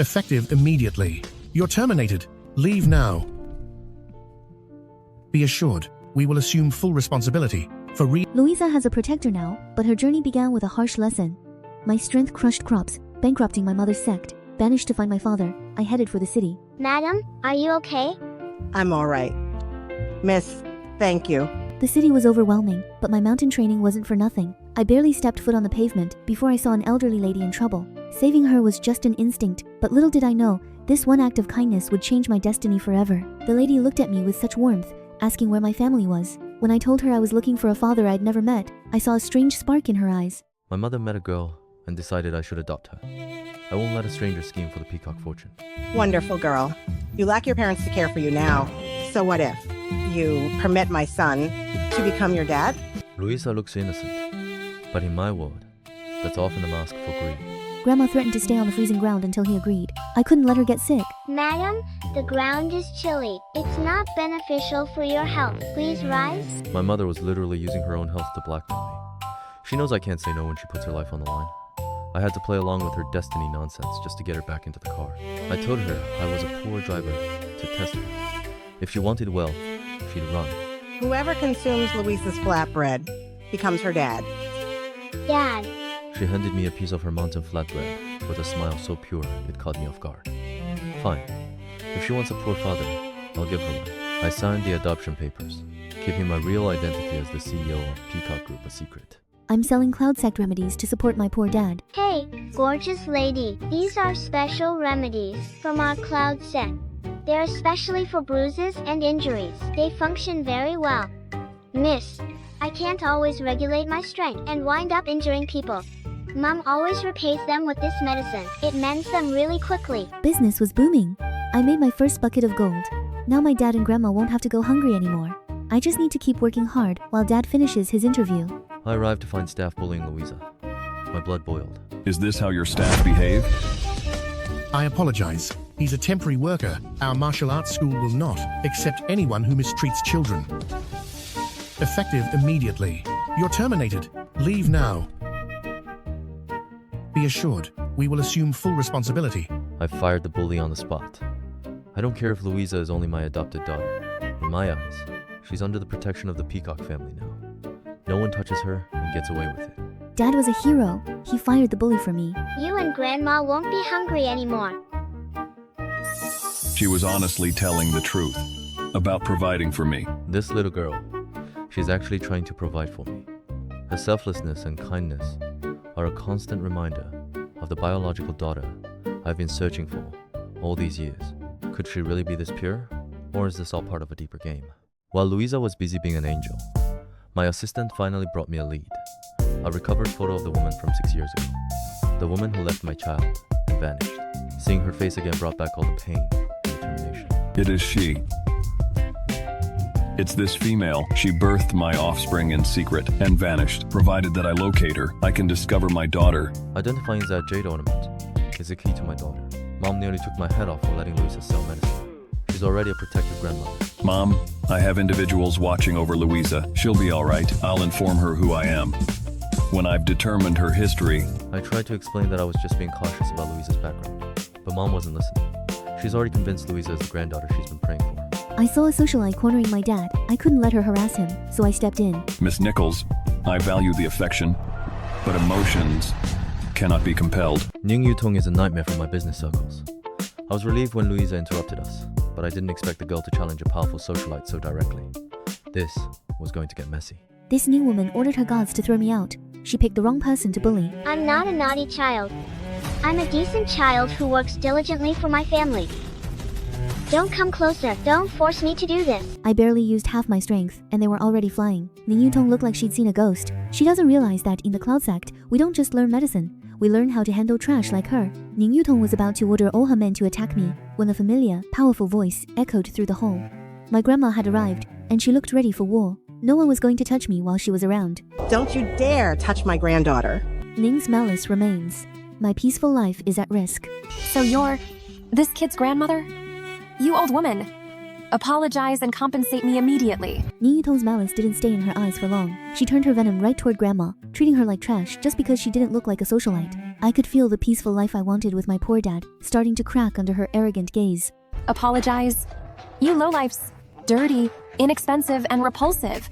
Effective immediately. You're terminated. Leave now. Be assured, we will assume full responsibility for Louisa has a protector now, but her journey began with a harsh lesson. My strength crushed crops, bankrupting my mother's sect. Banished to find my father, I headed for the city. Madam, are you okay? I'm all right. Miss, thank you. The city was overwhelming, but my mountain training wasn't for nothing. I barely stepped foot on the pavement before I saw an elderly lady in trouble. Saving her was just an instinct, but little did I know, this one act of kindness would change my destiny forever. The lady looked at me with such warmth, asking where my family was. When I told her I was looking for a father I'd never met, I saw a strange spark in her eyes. My mother met a girl and decided I should adopt her. I won't let a stranger scheme for the peacock fortune. Wonderful girl. You lack your parents to care for you now. So what if you permit my son to become your dad? Louisa looks innocent, but in my world, that's often a mask for greed. Grandma threatened to stay on the freezing ground until he agreed. I couldn't let her get sick. Madam, the ground is chilly. It's not beneficial for your health. Please rise. My mother was literally using her own health to blackmail me. She knows I can't say no when she puts her life on the line. I had to play along with her destiny nonsense just to get her back into the car. I told her I was a poor driver to test her. If she wanted wealth, she'd run. Whoever consumes Louisa's flatbread becomes her dad. Dad. She handed me a piece of her mountain flatbread with a smile so pure it caught me off guard. Fine. If she wants a poor father, I'll give her one. I signed the adoption papers, keeping my real identity as the CEO of Peacock Group a secret. I'm selling cloud sect remedies to support my poor dad. Hey, gorgeous lady. These are special remedies from our cloud set. They're especially for bruises and injuries. They function very well. Miss, I can't always regulate my strength and wind up injuring people. Mom always repays them with this medicine. It mends them really quickly. Business was booming. I made my first bucket of gold. Now my dad and grandma won't have to go hungry anymore. I just need to keep working hard while dad finishes his interview. I arrived to find staff bullying Louisa. My blood boiled. Is this how your staff behave? I apologize. He's a temporary worker. Our martial arts school will not accept anyone who mistreats children. Effective immediately. You're terminated. Leave now. Be assured, we will assume full responsibility. I fired the bully on the spot. I don't care if Louisa is only my adopted daughter. In my eyes, she's under the protection of the Peacock family now. No one touches her and gets away with it. Dad was a hero. He fired the bully for me. You and Grandma won't be hungry anymore. She was honestly telling the truth about providing for me. This little girl, she's actually trying to provide for me. Her selflessness and kindness are a constant reminder of the biological daughter I've been searching for all these years. Could she really be this pure? Or is this all part of a deeper game? While Louisa was busy being an angel, my assistant finally brought me a lead. A recovered photo of the woman from 6 years ago. The woman who left my child and vanished. Seeing her face again brought back all the pain and determination. It is she. It's this female. She birthed my offspring in secret and vanished. Provided that I locate her, I can discover my daughter. Identifying that jade ornament is the key to my daughter. Mom nearly took my head off for letting Louisa sell medicine. She's already a protective grandmother. Mom, I have individuals watching over Louisa. She'll be all right. I'll inform her who I am. When I've determined her history. I tried to explain that I was just being cautious about Louisa's background, but Mom wasn't listening. She's already convinced Louisa is the granddaughter she's been praying for. I saw a socialite cornering my dad. I couldn't let her harass him, so I stepped in. Miss Nichols, I value the affection, but emotions cannot be compelled. Ning Yutong is a nightmare for my business circles. I was relieved when Louisa interrupted us, but I didn't expect the girl to challenge a powerful socialite so directly. This was going to get messy. This new woman ordered her gods to throw me out. She picked the wrong person to bully. I'm not a naughty child. I'm a decent child who works diligently for my family. Don't come closer. Don't force me to do this. I barely used half my strength, and they were already flying. Ning Yutong looked like she'd seen a ghost. She doesn't realize that in the Cloud Sect, we don't just learn medicine. We learn how to handle trash like her. Ning Yutong was about to order all her men to attack me, when a familiar, powerful voice echoed through the hall. My grandma had arrived, and she looked ready for war. No one was going to touch me while she was around. Don't you dare touch my granddaughter. Ning's malice remains. My peaceful life is at risk. So you're this kid's grandmother? You old woman. Apologize and compensate me immediately. Ning Yutong's malice didn't stay in her eyes for long. She turned her venom right toward Grandma, treating her like trash just because she didn't look like a socialite. I could feel the peaceful life I wanted with my poor dad starting to crack under her arrogant gaze. Apologize. You lowlifes. Dirty, inexpensive, and repulsive.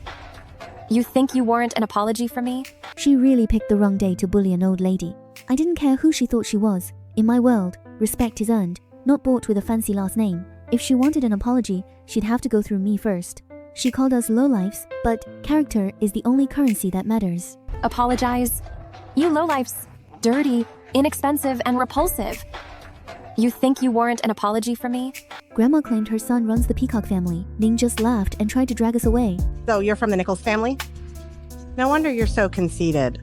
You think you warrant an apology from me? She really picked the wrong day to bully an old lady. I didn't care who she thought she was. In my world, respect is earned, not bought with a fancy last name. If she wanted an apology, she'd have to go through me first. She called us lowlifes, but character is the only currency that matters. Apologize. You lowlifes. Dirty, inexpensive, and repulsive. You think you warrant an apology from me? Grandma claimed her son runs the Peacock family. Ning just laughed and tried to drag us away. So you're from the Nichols family? No wonder you're so conceited.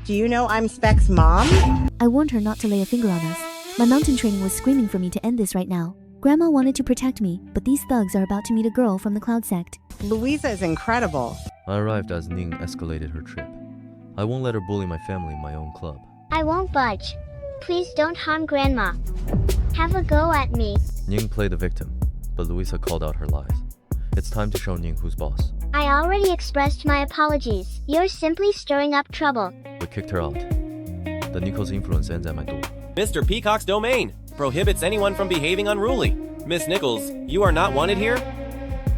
Do you know I'm Speck's mom? I warned her not to lay a finger on us. My mountain training was screaming for me to end this right now. Grandma wanted to protect me, but these thugs are about to meet a girl from the Cloud sect. Louisa is incredible. I arrived as Ning escalated her trip. I won't let her bully my family in my own club. I won't budge. Please don't harm Grandma. Have a go at me. Ning played the victim, but Louisa called out her lies. It's time to show Ning who's boss. I already expressed my apologies. You're simply stirring up trouble. We kicked her out. The Nichols influence ends at my door. Mr. Peacock's domain prohibits anyone from behaving unruly. Miss Nichols, you are not wanted here.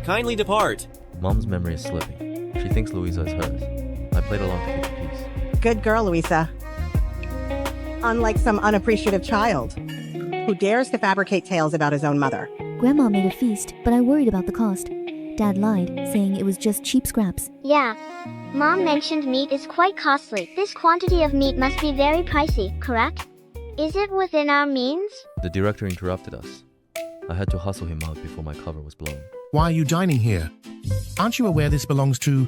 Kindly depart. Mom's memory is slipping. She thinks Louisa is hers. I played along to keep the peace. Good girl, Louisa. Unlike some unappreciative child who dares to fabricate tales about his own mother. Grandma made a feast, but I worried about the cost. Dad lied, saying it was just cheap scraps. Yeah. Mom mentioned meat is quite costly. This quantity of meat must be very pricey, correct? Is it within our means? The director interrupted us. I had to hustle him out before my cover was blown. Why are you dining here? Aren't you aware this belongs to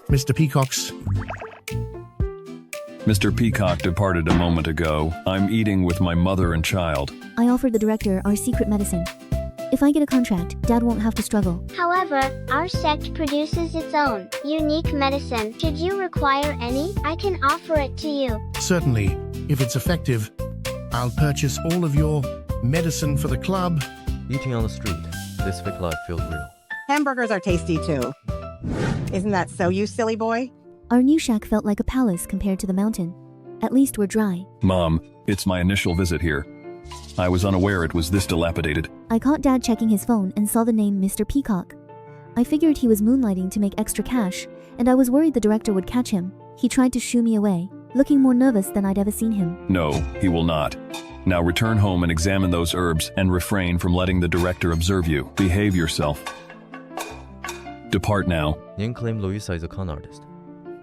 Mr. Peacock's? Mr. Peacock departed a moment ago. I'm eating with my mother and child. I offered the director our secret medicine. If I get a contract, Dad won't have to struggle. However, our sect produces its own unique medicine. Should you require any, I can offer it to you. Certainly, if it's effective, I'll purchase all of your medicine for the club. Eating on the street, this fake life feels real. Hamburgers are tasty too. Isn't that so, you silly boy? Our new shack felt like a palace compared to the mountain. At least we're dry. Mom, it's my initial visit here. I was unaware it was this dilapidated. I caught Dad checking his phone and saw the name Mr. Peacock. I figured he was moonlighting to make extra cash, and I was worried the director would catch him. He tried to shoo me away, looking more nervous than I'd ever seen him. No, he will not. Now return home and examine those herbs and refrain from letting the director observe you. Behave yourself. Depart now. Ning claimed Louisa is a con artist.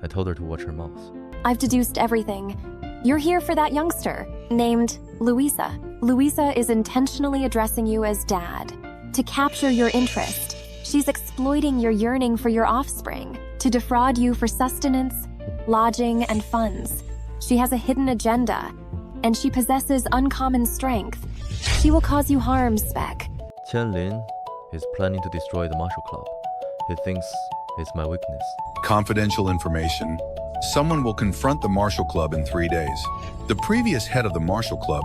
I told her to watch her mouth. I've deduced everything. You're here for that youngster, named Louisa. Louisa is intentionally addressing you as Dad, to capture your interest. She's exploiting your yearning for your offspring, to defraud you for sustenance, lodging, and funds. She has a hidden agenda, and she possesses uncommon strength. She will cause you harm, Speck. Qianlin is planning to destroy the Martial Club. He thinks it's my weakness. Confidential information. Someone will confront the Martial Club in 3 days. The previous head of the Martial Club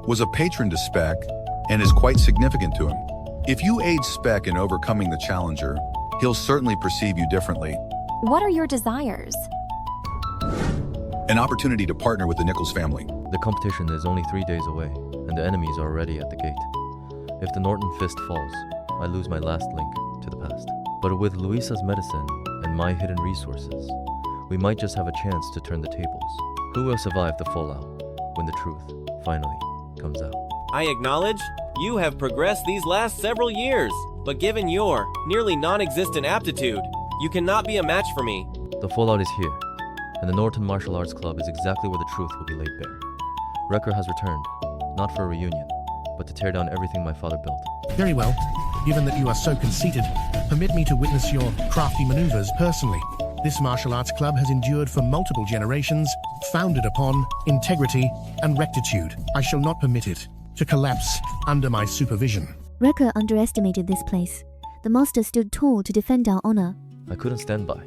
was a patron to Speck and is quite significant to him. If you aid Speck in overcoming the challenger, he'll certainly perceive you differently. What are your desires? An opportunity to partner with the Nichols family. The competition is only 3 days away, and the enemies are already at the gate. If the Norton fist falls, I lose my last link to the past. But with Louisa's medicine and my hidden resources, we might just have a chance to turn the tables. Who will survive the fallout when the truth finally comes out? I acknowledge you have progressed these last several years, but given your nearly non-existent aptitude, you cannot be a match for me. The fallout is here, and the Norton Martial Arts Club is exactly where the truth will be laid bare. Wrecker has returned, not for a reunion, but to tear down everything my father built. Very well. Given that you are so conceited, permit me to witness your crafty maneuvers personally. This martial arts club has endured for multiple generations, founded upon integrity and rectitude. I shall not permit it to collapse under my supervision. Wrecker underestimated this place. The master stood tall to defend our honor. I couldn't stand by.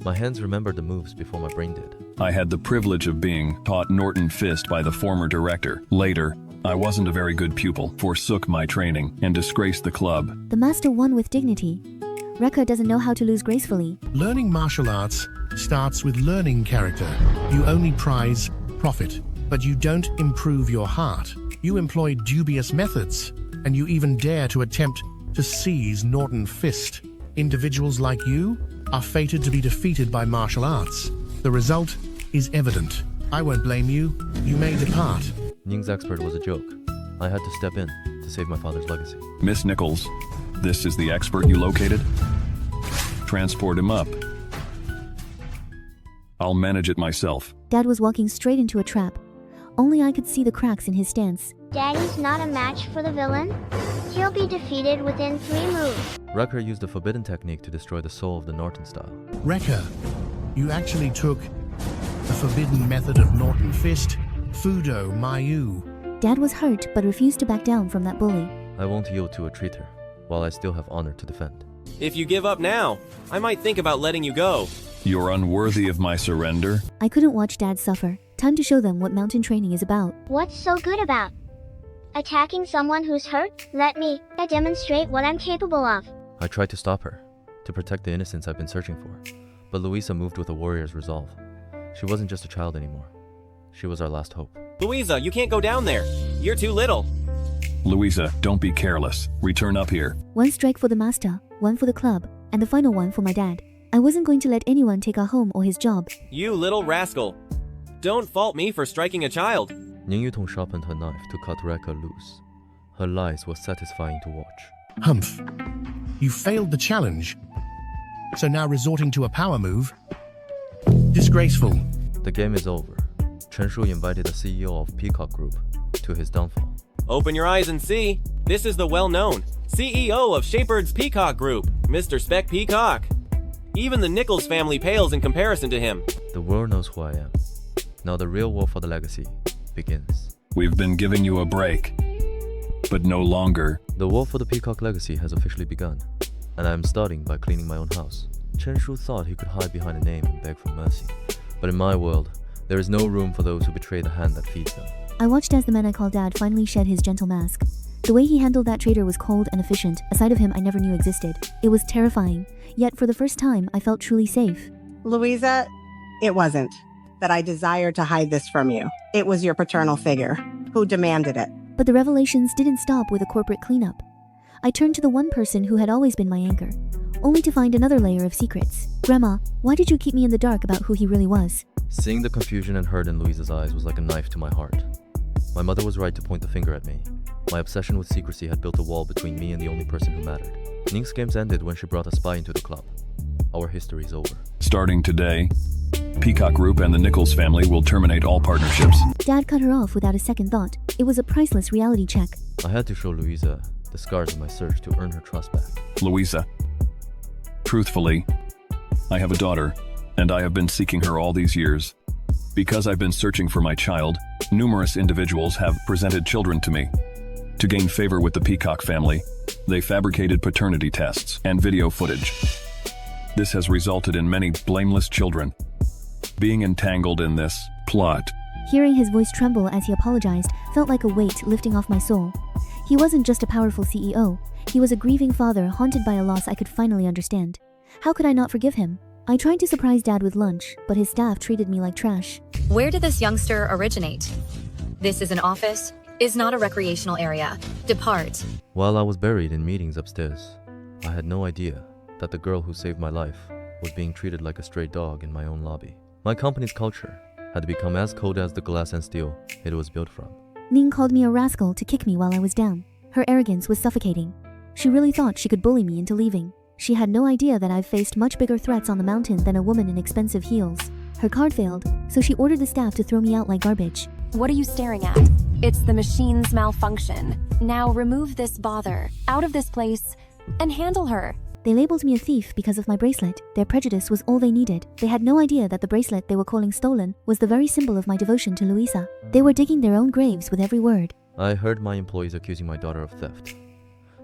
My hands remembered the moves before my brain did. I had the privilege of being taught Norton Fist by the former director. Later, I wasn't a very good pupil, forsook my training, and disgraced the club. The master won with dignity. Wrecker doesn't know how to lose gracefully. Learning martial arts starts with learning character. You only prize profit, but you don't improve your heart. You employ dubious methods, and you even dare to attempt to seize Norton Fist. Individuals like you are fated to be defeated by martial arts. The result is evident. I won't blame you. You may depart. Ning's expert was a joke. I had to step in to save my father's legacy. Miss Nichols, this is the expert you located? Transport him up. I'll manage it myself. Dad was walking straight into a trap. Only I could see the cracks in his stance. Daddy's not a match for the villain. He'll be defeated within 3 moves. Wrecker used a forbidden technique to destroy the soul of the Norton style. Wrecker, you actually took the forbidden method of Norton Fist, Fudo Mayu. Dad was hurt but refused to back down from that bully. I won't yield to a traitor, while I still have honor to defend. If you give up now, I might think about letting you go. You're unworthy of my surrender. I couldn't watch Dad suffer. Time to show them what mountain training is about. What's so good about attacking someone who's hurt? Let me demonstrate what I'm capable of. I tried to stop her, to protect the innocence I've been searching for. But Louisa moved with a warrior's resolve. She wasn't just a child anymore. She was our last hope. Louisa, you can't go down there. You're too little. Louisa, don't be careless. Return up here. 1 strike for the master, 1 for the club, and the final one for my dad. I wasn't going to let anyone take our home or his job. You little rascal. Don't fault me for striking a child. Ning Yutong sharpened her knife to cut Wrecker loose. Her lies were satisfying to watch. Humph. You failed the challenge. So now resorting to a power move? Disgraceful. The game is over. Chen Shu invited the CEO of Peacock Group to his downfall. Open your eyes and see. This is the well-known CEO of Shapebird's Peacock Group, Mr. Speck Peacock. Even the Nichols family pales in comparison to him. The world knows who I am. Now the real war for the legacy begins. We've been giving you a break, but no longer. The war for the Peacock legacy has officially begun, and I am starting by cleaning my own house. Chen Shu thought he could hide behind a name and beg for mercy. But in my world, there is no room for those who betray the hand that feeds them. I watched as the man I called Dad finally shed his gentle mask. The way he handled that traitor was cold and efficient, a side of him I never knew existed. It was terrifying, yet for the first time I felt truly safe. Louisa, it wasn't that I desired to hide this from you. It was your paternal figure who demanded it. But the revelations didn't stop with a corporate cleanup. I turned to the one person who had always been my anchor, only to find another layer of secrets. Grandma, why did you keep me in the dark about who he really was? Seeing the confusion and hurt in Louisa's eyes was like a knife to my heart. My mother was right to point the finger at me. My obsession with secrecy had built a wall between me and the only person who mattered. Ning's games ended when she brought a spy into the club. Our history is over. Starting today, Peacock Group and the Nichols family will terminate all partnerships. Dad cut her off without a second thought. It was a priceless reality check. I had to show Louisa the scars of my search to earn her trust back. Louisa, truthfully, I have a daughter, and I have been seeking her all these years. Because I've been searching for my child, numerous individuals have presented children to me. To gain favor with the Peacock family, they fabricated paternity tests and video footage. This has resulted in many blameless children being entangled in this plot. Hearing his voice tremble as he apologized felt like a weight lifting off my soul. He wasn't just a powerful CEO. He was a grieving father haunted by a loss I could finally understand. How could I not forgive him? I tried to surprise Dad with lunch, but his staff treated me like trash. Where did this youngster originate? This is an office, is not a recreational area. Depart. While I was buried in meetings upstairs, I had no idea that the girl who saved my life was being treated like a stray dog in my own lobby. My company's culture had become as cold as the glass and steel it was built from. Ning called me a rascal to kick me while I was down. Her arrogance was suffocating. She really thought she could bully me into leaving. She had no idea that I've faced much bigger threats on the mountain than a woman in expensive heels. Her card failed, so she ordered the staff to throw me out like garbage. What are you staring at? It's the machine's malfunction. Now remove this bother out of this place and handle her. They labeled me a thief because of my bracelet. Their prejudice was all they needed. They had no idea that the bracelet they were calling stolen was the very symbol of my devotion to Louisa. They were digging their own graves with every word. I heard my employees accusing my daughter of theft.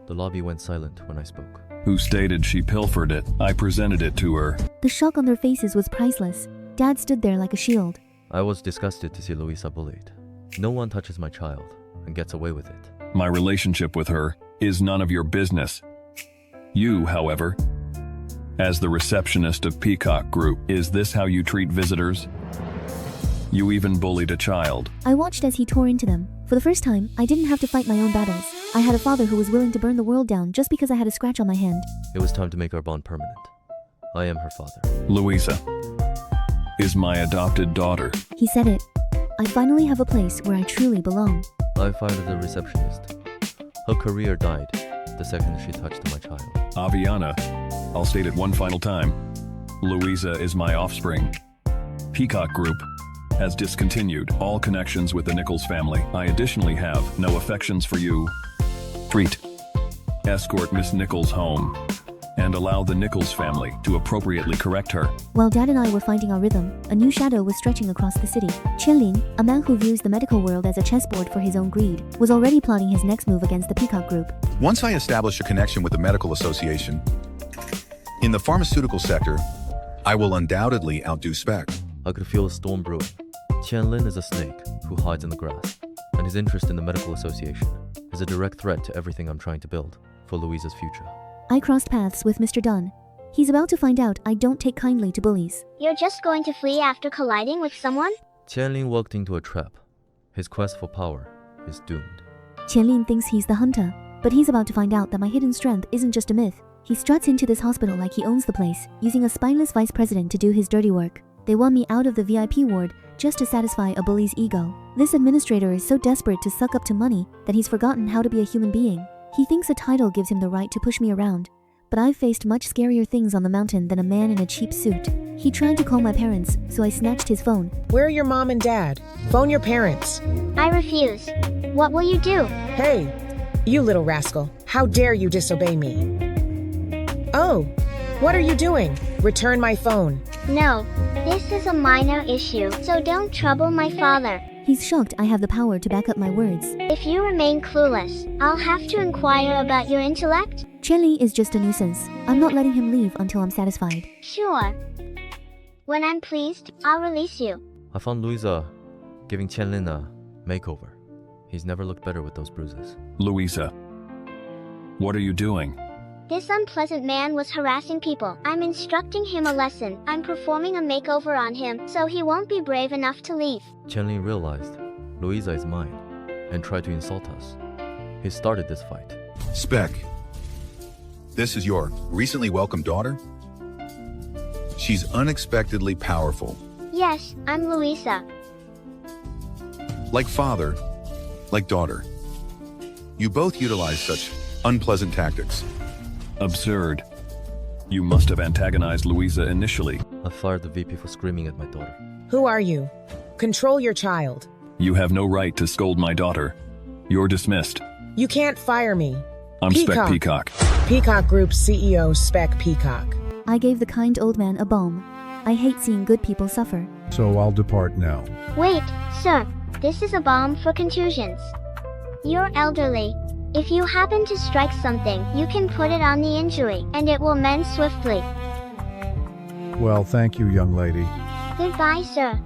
The lobby went silent when I spoke. Who stated she pilfered it? I presented it to her. The shock on their faces was priceless. Dad stood there like a shield. I was disgusted to see Louisa bullied. No one touches my child and gets away with it. My relationship with her is none of your business. You, however, as the receptionist of Peacock Group, is this how you treat visitors? You even bullied a child. I watched as he tore into them. For the first time, I didn't have to fight my own battles. I had a father who was willing to burn the world down just because I had a scratch on my hand. It was time to make our bond permanent. I am her father. Louisa is my adopted daughter. He said it. I finally have a place where I truly belong. I fired the receptionist. Her career died the second she touched my child. Aviana, I'll state it one final time. Louisa is my offspring. Peacock Group has discontinued all connections with the Nichols family. I additionally have no affections for you. Treat. Escort Miss Nichols home and allow the Nichols family to appropriately correct her. While Dad and I were finding our rhythm, a new shadow was stretching across the city. Qianling, a man who views the medical world as a chessboard for his own greed, was already plotting his next move against the Peacock Group. Once I establish a connection with the medical association, in the pharmaceutical sector, I will undoubtedly outdo Speck. I could feel a storm brewing. Qianlin is a snake who hides in the grass, and his interest in the medical association is a direct threat to everything I'm trying to build for Louisa's future. I crossed paths with Mr. Dunn. He's about to find out I don't take kindly to bullies. You're just going to flee after colliding with someone? Qianlin walked into a trap. His quest for power is doomed. Qianling thinks he's the hunter, but he's about to find out that my hidden strength isn't just a myth. He struts into this hospital like he owns the place, using a spineless vice president to do his dirty work. They want me out of the VIP ward just to satisfy a bully's ego. This administrator is so desperate to suck up to money that he's forgotten how to be a human being. He thinks a title gives him the right to push me around, but I've faced much scarier things on the mountain than a man in a cheap suit. He tried to call my parents, so I snatched his phone. Where are your mom and dad? Phone your parents. I refuse. What will you do? Hey, you little rascal. How dare you disobey me? Oh, what are you doing? Return my phone. No, this is a minor issue, so don't trouble my father. He's shocked I have the power to back up my words. If you remain clueless, I'll have to inquire about your intellect. Qianli is just a nuisance. I'm not letting him leave until I'm satisfied. Sure. When I'm pleased, I'll release you. I found Louisa giving Qianlin a makeover. He's never looked better with those bruises. Louisa, what are you doing? This unpleasant man was harassing people. I'm instructing him a lesson. I'm performing a makeover on him, so he won't be brave enough to leave. Qianlin realized Louisa is mine and tried to insult us. He started this fight. Speck, this is your recently welcomed daughter? She's unexpectedly powerful. Yes, I'm Louisa. Like father, like daughter. You both utilize such unpleasant tactics. Absurd. You must have antagonized Louisa initially. I fired the VP for screaming at my daughter. Who are you? Control your child. You have no right to scold my daughter. You're dismissed. You can't fire me. I'm Speck Peacock. Peacock Group CEO Speck Peacock. I gave the kind old man a balm. I hate seeing good people suffer. So I'll depart now. Wait, sir. This is a balm for contusions. You're elderly. If you happen to strike something, you can put it on the injury, and it will mend swiftly. Well, thank you, young lady. Goodbye, sir.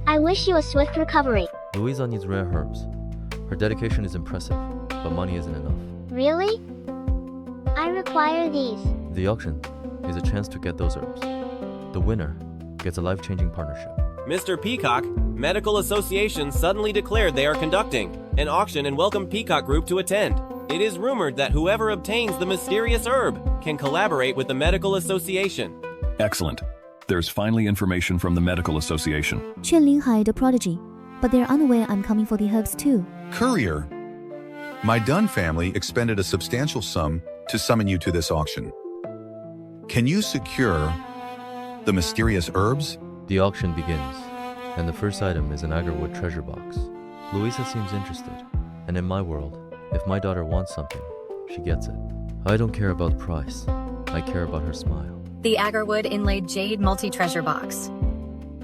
I wish you a swift recovery. Louisa needs rare herbs. Her dedication is impressive, but money isn't enough. Really? I require these. The auction is a chance to get those herbs. The winner gets a life-changing partnership. Mr. Peacock, Medical Association suddenly declared they are conducting an auction and welcomed Peacock Group to attend. It is rumored that whoever obtains the mysterious herb can collaborate with the Medical Association. Excellent. There's finally information from the Medical Association. Qianling hired a prodigy, but they're unaware I'm coming for the herbs too. Courier, my Dunn family expended a substantial sum to summon you to this auction. Can you secure the mysterious herbs? The auction begins, and the first item is an agarwood treasure box. Louisa seems interested, and in my world, if my daughter wants something, she gets it. I don't care about the price. I care about her smile. The Agarwood Inlaid Jade Multi-Treasure Box.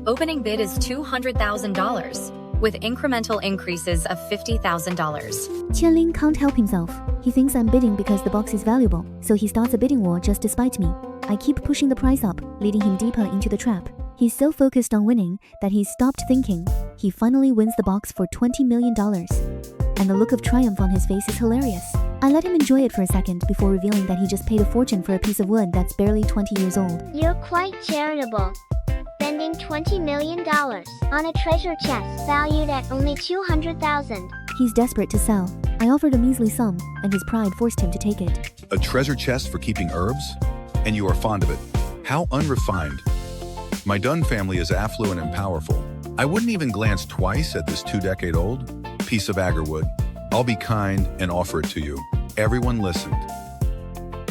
Opening bid is $200,000, with incremental increases of $50,000. Qianling can't help himself. He thinks I'm bidding because the box is valuable, so he starts a bidding war just to spite me. I keep pushing the price up, leading him deeper into the trap. He's so focused on winning that he's stopped thinking. He finally wins the box for $20 million. And the look of triumph on his face is hilarious. I let him enjoy it for a second before revealing that he just paid a fortune for a piece of wood that's barely 20 years old. You're quite charitable. spending $20 million on a treasure chest valued at only $200,000. He's desperate to sell. I offered a measly sum, and his pride forced him to take it. A treasure chest for keeping herbs? And you are fond of it. How unrefined. My Dunn family is affluent and powerful. I wouldn't even glance twice at this 2-decade-old piece of agarwood. I'll be kind and offer it to you. Everyone listened.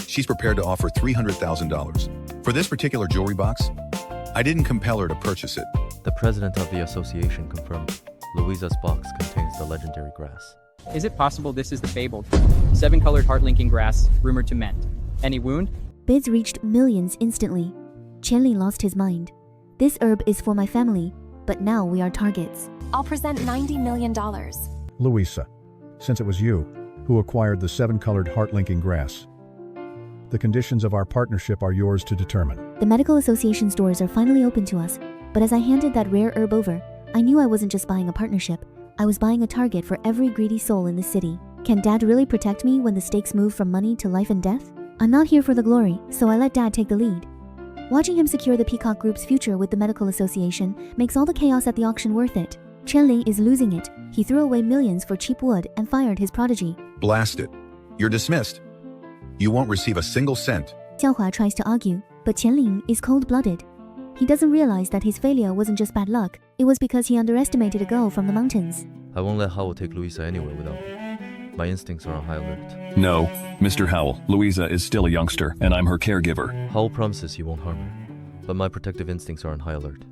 She's prepared to offer $300,000. For this particular jewelry box, I didn't compel her to purchase it. The president of the association confirmed Louisa's box contains the legendary grass. Is it possible this is the fabled 7-colored heart-linking grass rumored to mend? Any wound? Bids reached millions instantly. Qianli lost his mind. This herb is for my family, but now we are targets. I'll present $90 million. Louisa, since it was you who acquired the 7-colored heart-linking grass, the conditions of our partnership are yours to determine. The medical association's doors are finally open to us, but as I handed that rare herb over, I knew I wasn't just buying a partnership. I was buying a target for every greedy soul in the city. Can Dad really protect me when the stakes move from money to life and death? I'm not here for the glory, so I let Dad take the lead. Watching him secure the Peacock Group's future with the medical association makes all the chaos at the auction worth it. Qianli is losing it. He threw away millions for cheap wood and fired his prodigy. Blast it. You're dismissed. You won't receive a single cent. Xiaohua tries to argue, but Qianli is cold-blooded. He doesn't realize that his failure wasn't just bad luck, it was because he underestimated a girl from the mountains. I won't let Howell take Louisa anywhere without me. My instincts are on high alert. No, Mr. Howell, Louisa is still a youngster, and I'm her caregiver. Howell promises he won't harm her, but my protective instincts are on high alert.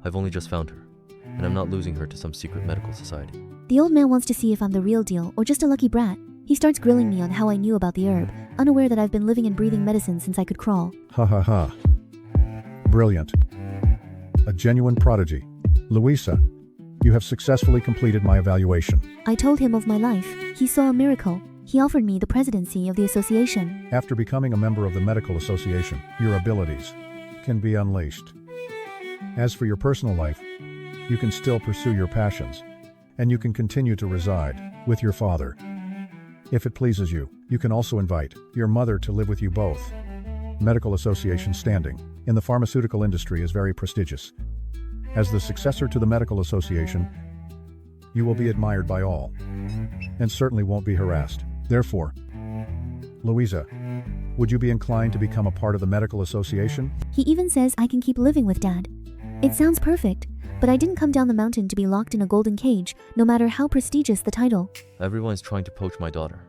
I've only just found her, and I'm not losing her to some secret medical society. The old man wants to see if I'm the real deal or just a lucky brat. He starts grilling me on how I knew about the herb, unaware that I've been living and breathing medicine since I could crawl. Ha ha ha. Brilliant. A genuine prodigy. Louisa, you have successfully completed my evaluation. I told him of my life. He saw a miracle. He offered me the presidency of the association. After becoming a member of the medical association, your abilities can be unleashed. As for your personal life, you can still pursue your passions, and you can continue to reside with your father. If it pleases you, you can also invite your mother to live with you both. Medical association standing in the pharmaceutical industry is very prestigious. As the successor to the medical association, you will be admired by all, and certainly won't be harassed. Therefore, Louisa, would you be inclined to become a part of the medical association? He even says I can keep living with Dad. It sounds perfect, but I didn't come down the mountain to be locked in a golden cage, no matter how prestigious the title. Everyone's trying to poach my daughter.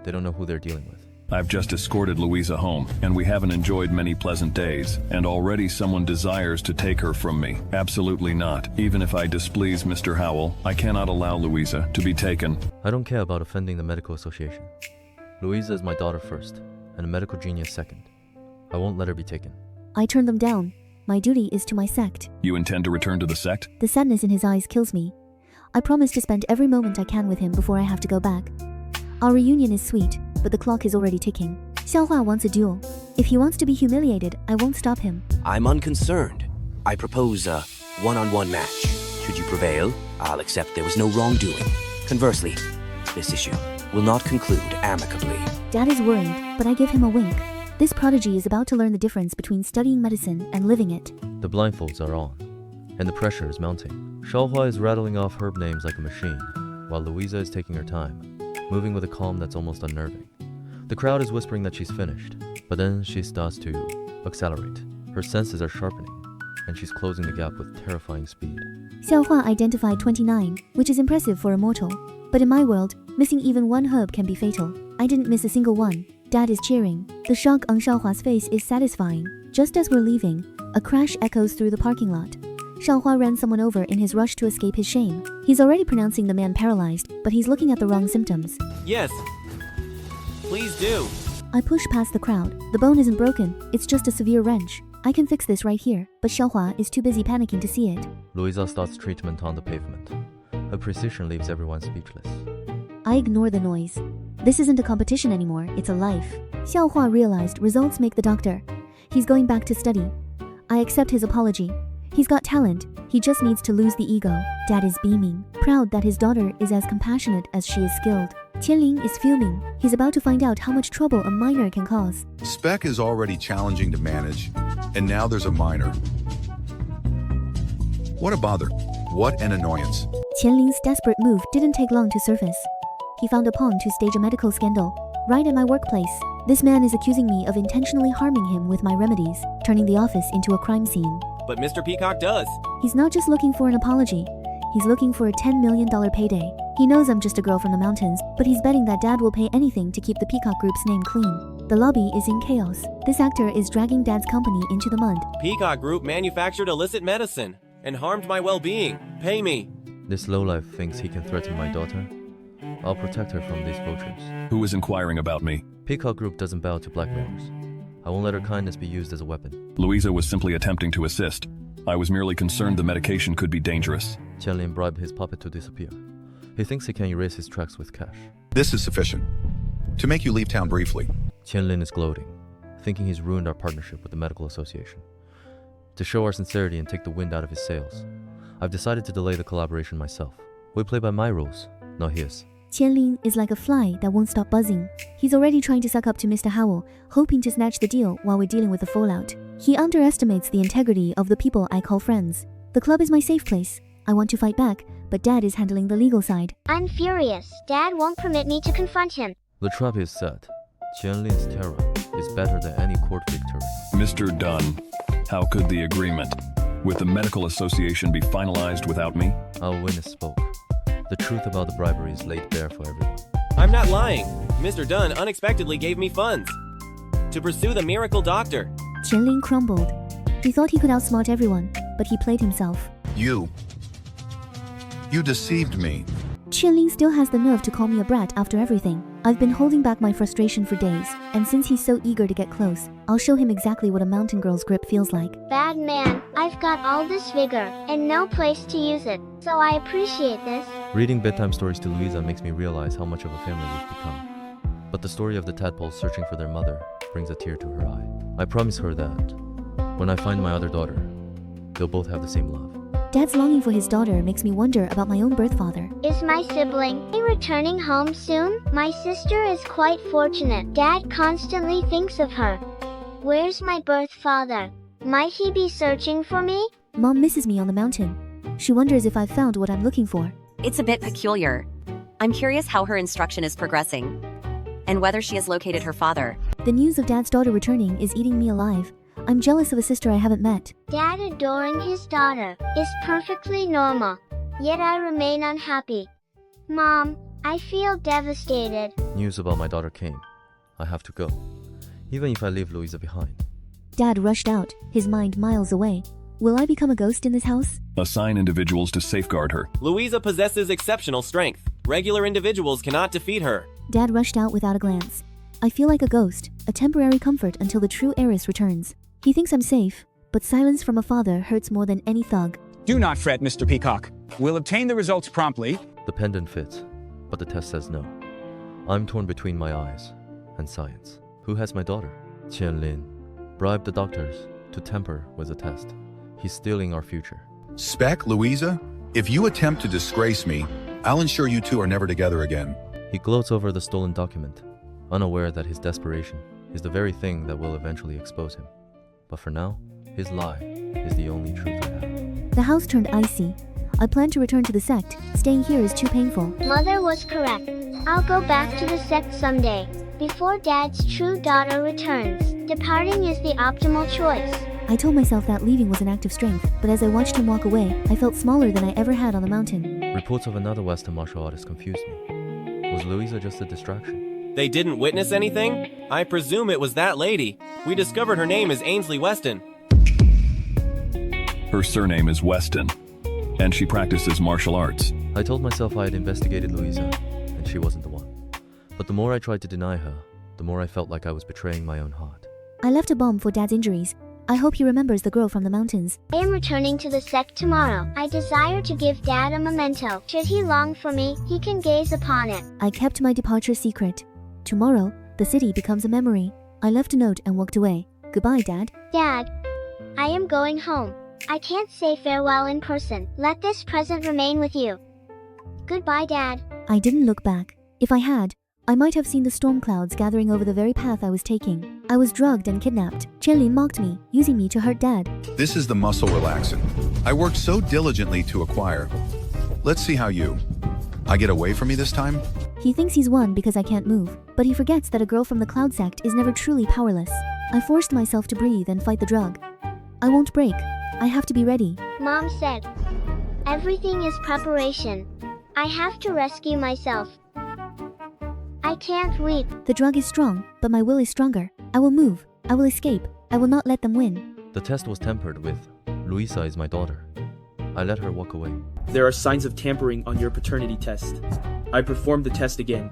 They don't know who they're dealing with. I've just escorted Louisa home, and we haven't enjoyed many pleasant days, and already someone desires to take her from me. Absolutely not. Even if I displease Mr. Howell, I cannot allow Louisa to be taken. I don't care about offending the medical association. Louisa is my daughter first, and a medical genius second. I won't let her be taken. I turned them down. My duty is to my sect. You intend to return to the sect? The sadness in his eyes kills me. I promise to spend every moment I can with him before I have to go back. Our reunion is sweet, but the clock is already ticking. Xiaohua wants a duel. If he wants to be humiliated, I won't stop him. I'm unconcerned. I propose a one-on-one match. Should you prevail, I'll accept there was no wrongdoing. Conversely, this issue will not conclude amicably. Dad is worried, but I give him a wink. This prodigy is about to learn the difference between studying medicine and living it. The blindfolds are on, and the pressure is mounting. Xiaohua is rattling off herb names like a machine, while Louisa is taking her time, moving with a calm that's almost unnerving. The crowd is whispering that she's finished, but then she starts to accelerate. Her senses are sharpening, and she's closing the gap with terrifying speed. Xiaohua identified 29, which is impressive for a mortal. But in my world, missing even one herb can be fatal. I didn't miss a single one. Dad is cheering. The shock on Xiaohua's face is satisfying. Just as we're leaving, a crash echoes through the parking lot. Xiaohua ran someone over in his rush to escape his shame. He's already pronouncing the man paralyzed, but he's looking at the wrong symptoms. Yes. Please do. I push past the crowd. The bone isn't broken, it's just a severe wrench. I can fix this right here, but Xiaohua is too busy panicking to see it. Louisa starts treatment on the pavement. Her precision leaves everyone speechless. I ignore the noise. This isn't a competition anymore, it's a life. Xiaohua realized results make the doctor. He's going back to study. I accept his apology. He's got talent, he just needs to lose the ego. Dad is beaming, proud that his daughter is as compassionate as she is skilled. Qianling is fuming. He's about to find out how much trouble a minor can cause. Speck is already challenging to manage, and now there's a minor. What a bother. What an annoyance. Qianling's desperate move didn't take long to surface. He found a pawn to stage a medical scandal, right at my workplace. This man is accusing me of intentionally harming him with my remedies, turning the office into a crime scene. But Mr. Peacock does. He's not just looking for an apology. He's looking for a $10 million payday. He knows I'm just a girl from the mountains, but he's betting that Dad will pay anything to keep the Peacock Group's name clean. The lobby is in chaos. This actor is dragging Dad's company into the mud. Peacock Group manufactured illicit medicine and harmed my well-being. Pay me. This lowlife thinks he can threaten my daughter. I'll protect her from these vultures. Who is inquiring about me? Peacock Group doesn't bow to blackmailers. I won't let her kindness be used as a weapon. Louisa was simply attempting to assist. I was merely concerned the medication could be dangerous. Qianlin bribed his puppet to disappear. He thinks he can erase his tracks with cash. This is sufficient. To make you leave town briefly. Qianlin is gloating, thinking he's ruined our partnership with the medical association. To show our sincerity and take the wind out of his sails, I've decided to delay the collaboration myself. We play by my rules, not his. Qianling is like a fly that won't stop buzzing. He's already trying to suck up to Mr. Howell, hoping to snatch the deal while we're dealing with the fallout. He underestimates the integrity of the people I call friends. The club is my safe place. I want to fight back, but Dad is handling the legal side. I'm furious. Dad won't permit me to confront him. The trap is set. Qianlin's terror is better than any court victory. Mr. Dunn, how could the agreement with the medical association be finalized without me? Our witness spoke. The truth about the bribery is laid bare for everyone. I'm not lying. Mr. Dunn unexpectedly gave me funds to pursue the miracle doctor. Qianling crumbled. He thought he could outsmart everyone, but he played himself. You deceived me. Qianling still has the nerve to call me a brat after everything. I've been holding back my frustration for days, and since he's so eager to get close, I'll show him exactly what a mountain girl's grip feels like. Bad man, I've got all this vigor and no place to use it, so I appreciate this. Reading bedtime stories to Louisa makes me realize how much of a family we've become. But the story of the tadpoles searching for their mother brings a tear to her eye. I promise her that when I find my other daughter, they'll both have the same love. Dad's longing for his daughter makes me wonder about my own birth father. Is my sibling returning home soon? My sister is quite fortunate. Dad constantly thinks of her. Where's my birth father? Might he be searching for me? Mom misses me on the mountain. She wonders if I've found what I'm looking for. It's a bit peculiar. I'm curious how her instruction is progressing, and whether she has located her father. The news of Dad's daughter returning is eating me alive. I'm jealous of a sister I haven't met. Dad adoring his daughter is perfectly normal, yet I remain unhappy. Mom, I feel devastated. News about my daughter came. I have to go, even if I leave Louisa behind. Dad rushed out, his mind miles away. Will I become a ghost in this house? Assign individuals to safeguard her. Louisa possesses exceptional strength. Regular individuals cannot defeat her. Dad rushed out without a glance. I feel like a ghost, a temporary comfort until the true heiress returns. He thinks I'm safe, but silence from a father hurts more than any thug. Do not fret, Mr. Peacock. We'll obtain the results promptly. The pendant fits, but the test says no. I'm torn between my eyes and science. Who has my daughter? Qianlin bribed the doctors to tamper with the test. He's stealing our future. Speck, Louisa, if you attempt to disgrace me, I'll ensure you two are never together again. He gloats over the stolen document, unaware that his desperation is the very thing that will eventually expose him. But for now, his lie is the only truth I have. The house turned icy. I plan to return to the sect. Staying here is too painful. Mother was correct. I'll go back to the sect someday, before Dad's true daughter returns. Departing is the optimal choice. I told myself that leaving was an act of strength, but as I watched him walk away, I felt smaller than I ever had on the mountain. Reports of another Western martial artist confused me. Was Louisa just a distraction? They didn't witness anything? I presume it was that lady. We discovered her name is Ainsley Weston. Her surname is Weston, and she practices martial arts. I told myself I had investigated Louisa, and she wasn't the one. But the more I tried to deny her, the more I felt like I was betraying my own heart. I left a bomb for Dad's injuries. I hope he remembers the girl from the mountains. I am returning to the sect tomorrow. I desire to give Dad a memento. Should he long for me, he can gaze upon it. I kept my departure secret. Tomorrow, the city becomes a memory. I left a note and walked away. Goodbye, Dad. Dad, I am going home. I can't say farewell in person. Let this present remain with you. Goodbye, Dad. I didn't look back. If I had, I might have seen the storm clouds gathering over the very path I was taking. I was drugged and kidnapped. Qianlin mocked me, using me to hurt Dad. This is the muscle relaxant. I worked so diligently to acquire. Let's see how you. I get away from me this time? He thinks he's won because I can't move, but he forgets that a girl from the Cloud sect is never truly powerless. I forced myself to breathe and fight the drug. I won't break. I have to be ready. Mom said, everything is preparation. I have to rescue myself. I can't weep. The drug is strong, but my will is stronger. I will move. I will escape. I will not let them win. The test was tempered with, Louisa is my daughter. I let her walk away. There are signs of tampering on your paternity test. I performed the test again.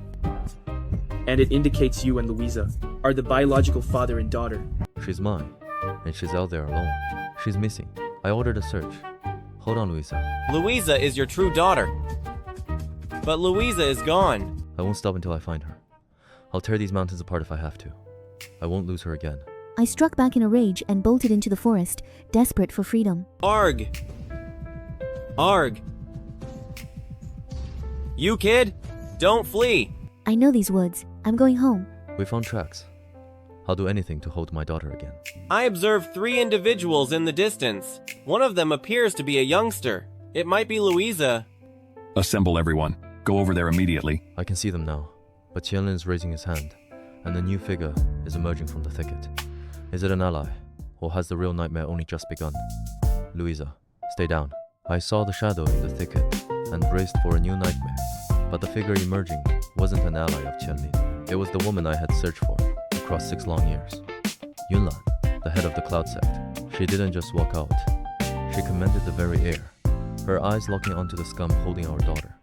And it indicates you and Louisa are the biological father and daughter. She's mine, and she's out there alone. She's missing. I ordered a search. Hold on, Louisa. Louisa is your true daughter. But Louisa is gone. I won't stop until I find her. I'll tear these mountains apart if I have to. I won't lose her again. I struck back in a rage and bolted into the forest, desperate for freedom. Arg! Arg! You kid, don't flee! I know these woods. I'm going home. We found tracks. I'll do anything to hold my daughter again. I observed 3 individuals in the distance. One of them appears to be a youngster. It might be Louisa. Assemble everyone. Go over there immediately. I can see them now, but Qianlin is raising his hand, and a new figure is emerging from the thicket. Is it an ally, or has the real nightmare only just begun? Louisa, stay down. I saw the shadow in the thicket and braced for a new nightmare, but the figure emerging wasn't an ally of Qianlin. It was the woman I had searched for across 6 long years. Yunlan, the head of the Cloud sect. She didn't just walk out. She commanded the very air, her eyes locking onto the scum holding our daughter.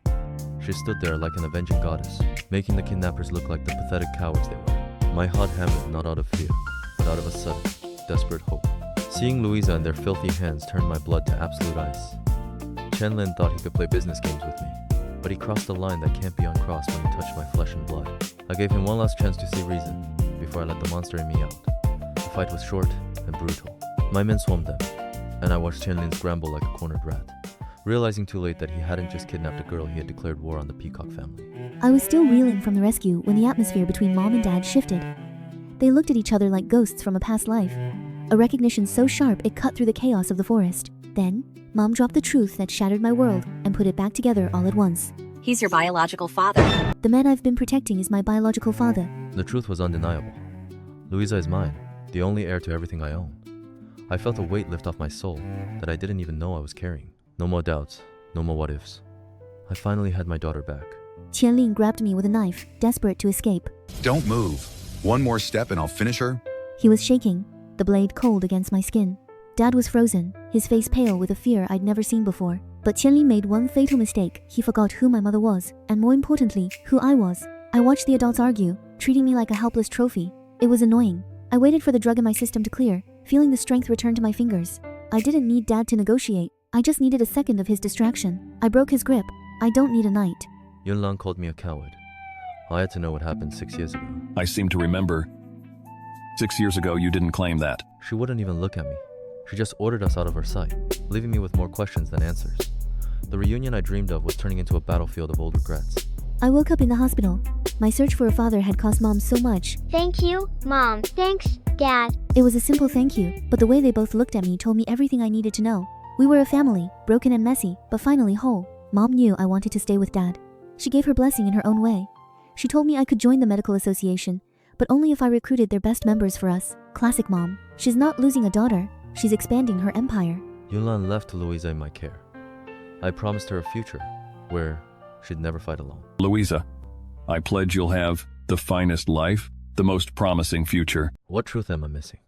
She stood there like an avenging goddess, making the kidnappers look like the pathetic cowards they were. My heart hammered not out of fear, but out of a sudden, desperate hope. Seeing Louisa and their filthy hands turned my blood to absolute ice. Qianlin thought he could play business games with me, but he crossed a line that can't be uncrossed when he touched my flesh and blood. I gave him one last chance to see reason, before I let the monster in me out. The fight was short and brutal. My men swarmed them, and I watched Qianlin scramble like a cornered rat, realizing too late that he hadn't just kidnapped a girl, he had declared war on the Peacock family. I was still reeling from the rescue when the atmosphere between Mom and Dad shifted. They looked at each other like ghosts from a past life. A recognition so sharp it cut through the chaos of the forest. Then, Mom dropped the truth that shattered my world and put it back together all at once. He's your biological father. The man I've been protecting is my biological father. The truth was undeniable. Louisa is mine, the only heir to everything I own. I felt a weight lift off my soul that I didn't even know I was carrying. No more doubts, no more what-ifs. I finally had my daughter back. Qianlin grabbed me with a knife, desperate to escape. Don't move. One more step and I'll finish her. He was shaking, the blade cold against my skin. Dad was frozen, his face pale with a fear I'd never seen before. But Qianlin made one fatal mistake. He forgot who my mother was, and more importantly, who I was. I watched the adults argue, treating me like a helpless trophy. It was annoying. I waited for the drug in my system to clear, feeling the strength return to my fingers. I didn't need Dad to negotiate. I just needed a second of his distraction. I broke his grip. I don't need a knight. Yunlan called me a coward. I had to know what happened 6 years ago. I seem to remember. 6 years ago, you didn't claim that. She wouldn't even look at me. She just ordered us out of her sight, leaving me with more questions than answers. The reunion I dreamed of was turning into a battlefield of old regrets. I woke up in the hospital. My search for a father had cost Mom so much. Thank you, Mom. Thanks, Dad. It was a simple thank you, but the way they both looked at me told me everything I needed to know. We were a family, broken and messy, but finally whole. Mom knew I wanted to stay with Dad. She gave her blessing in her own way. She told me I could join the medical association, but only if I recruited their best members for us. Classic Mom. She's not losing a daughter. She's expanding her empire. Yunlan left Louisa in my care. I promised her a future where she'd never fight alone. Louisa, I pledge you'll have the finest life, the most promising future. What truth am I missing?